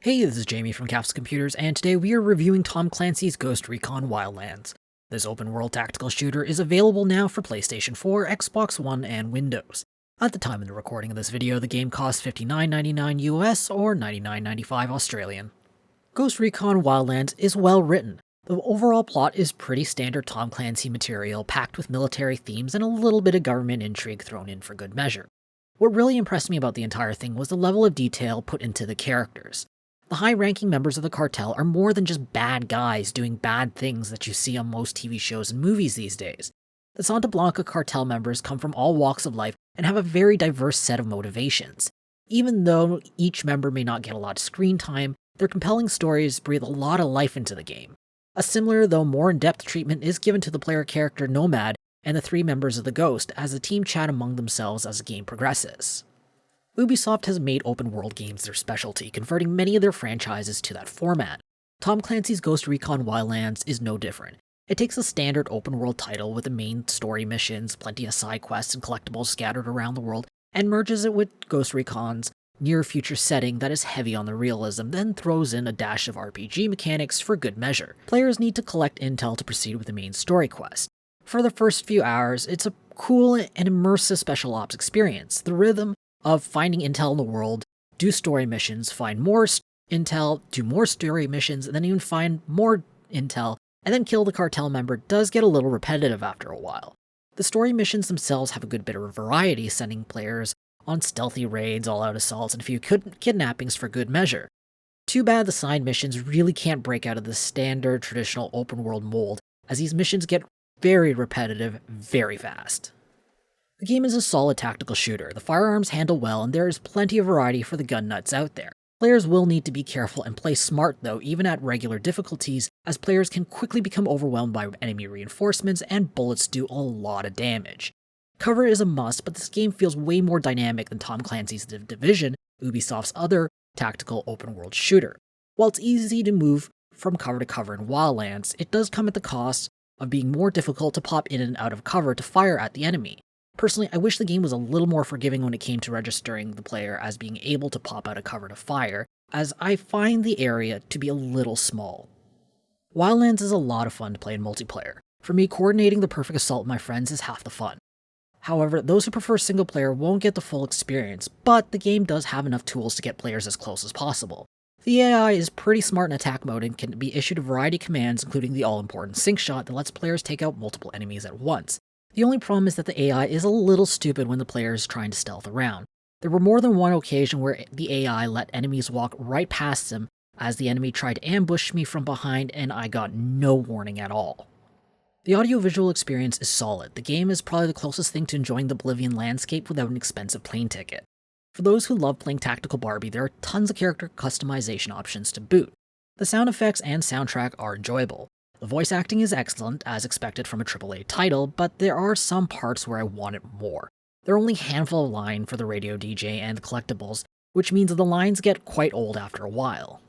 Hey, this is Jamie from Capsule Computers, and today we are reviewing Tom Clancy's Ghost Recon Wildlands. This open-world tactical shooter is available now for PlayStation 4, Xbox One, and Windows. At the time of the recording of this video, the game costs $59.99 US or $99.95 Australian. Ghost Recon Wildlands is well written. The overall plot is pretty standard Tom Clancy material, packed with military themes and a little bit of government intrigue thrown in for good measure. What really impressed me about the entire thing was the level of detail put into the characters. The high-ranking members of the cartel are more than just bad guys doing bad things that you see on most TV shows and movies these days. The Santa Blanca cartel members come from all walks of life and have a very diverse set of motivations. Even though each member may not get a lot of screen time, their compelling stories breathe a lot of life into the game. A similar, though more in-depth treatment is given to the player character Nomad and the three members of the Ghost as the team chat among themselves as the game progresses. Ubisoft has made open-world games their specialty, converting many of their franchises to that format. Tom Clancy's Ghost Recon Wildlands is no different. It takes a standard open-world title with the main story missions, plenty of side quests and collectibles scattered around the world, and merges it with Ghost Recon's near-future setting that is heavy on the realism, then throws in a dash of RPG mechanics for good measure. Players need to collect intel to proceed with the main story quest. For the first few hours, it's a cool and immersive special ops experience. The rhythm of finding intel in the world, do story missions, find more intel, do more story missions, and then even find more intel, and then kill the cartel member does get a little repetitive after a while. The story missions themselves have a good bit of variety, sending players on stealthy raids, all-out assaults, and a few kidnappings for good measure. Too bad the side missions really can't break out of the standard traditional open-world mold, as these missions get very repetitive very fast. The game is a solid tactical shooter, the firearms handle well, and there is plenty of variety for the gun nuts out there. Players will need to be careful and play smart though, even at regular difficulties, as players can quickly become overwhelmed by enemy reinforcements and bullets do a lot of damage. Cover is a must, but this game feels way more dynamic than Tom Clancy's The Division, Ubisoft's other tactical open-world shooter. While it's easy to move from cover to cover in Wildlands, it does come at the cost of being more difficult to pop in and out of cover to fire at the enemy. Personally, I wish the game was a little more forgiving when it came to registering the player as being able to pop out of cover to fire, as I find the area to be a little small. Wildlands is a lot of fun to play in multiplayer. For me, coordinating the perfect assault with my friends is half the fun. However, those who prefer single player won't get the full experience, but the game does have enough tools to get players as close as possible. The AI is pretty smart in attack mode and can be issued a variety of commands, including the all-important sync shot that lets players take out multiple enemies at once. The only problem is that the AI is a little stupid when the player is trying to stealth around. There were more than one occasion where the AI let enemies walk right past them as the enemy tried to ambush me from behind and I got no warning at all. The audiovisual experience is solid. The game is probably the closest thing to enjoying the Bolivian landscape without an expensive plane ticket. For those who love playing tactical Barbie, there are tons of character customization options to boot. The sound effects and soundtrack are enjoyable. The voice acting is excellent, as expected from a AAA title, but there are some parts where I wanted more. There are only a handful of lines for the radio DJ and the collectibles, which means that the lines get quite old after a while.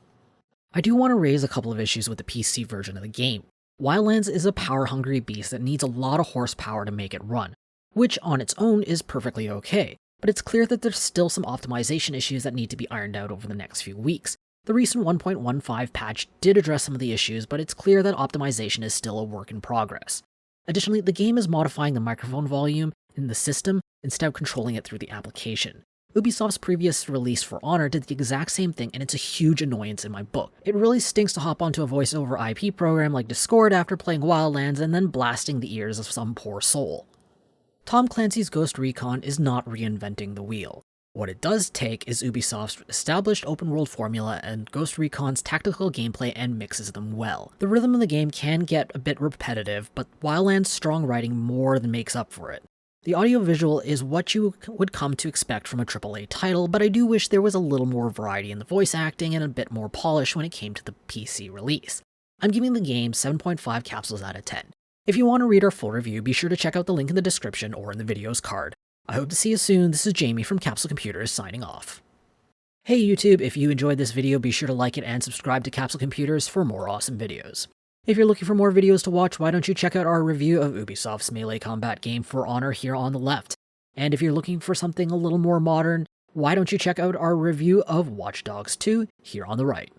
I do want to raise a couple of issues with the PC version of the game. Wildlands is a power-hungry beast that needs a lot of horsepower to make it run, which on its own is perfectly okay, but it's clear that there's still some optimization issues that need to be ironed out over the next few weeks. The recent 1.15 patch did address some of the issues, but it's clear that optimization is still a work in progress. Additionally, the game is modifying the microphone volume in the system instead of controlling it through the application. Ubisoft's previous release For Honor did the exact same thing, and it's a huge annoyance in my book. It really stinks to hop onto a voice over IP program like Discord after playing Wildlands and then blasting the ears of some poor soul. Tom Clancy's Ghost Recon is not reinventing the wheel. What it does take is Ubisoft's established open-world formula and Ghost Recon's tactical gameplay and mixes them well. The rhythm of the game can get a bit repetitive, but Wildlands' strong writing more than makes up for it. The audiovisual is what you would come to expect from a AAA title, but I do wish there was a little more variety in the voice acting and a bit more polish when it came to the PC release. I'm giving the game 7.5 capsules out of 10. If you want to read our full review, be sure to check out the link in the description or in the video's card. I hope to see you soon. This is Jamie from Capsule Computers signing off. Hey YouTube, if you enjoyed this video, be sure to like it and subscribe to Capsule Computers for more awesome videos. If you're looking for more videos to watch, why don't you check out our review of Ubisoft's melee combat game For Honor here on the left. And if you're looking for something a little more modern, why don't you check out our review of Watch Dogs 2 here on the right.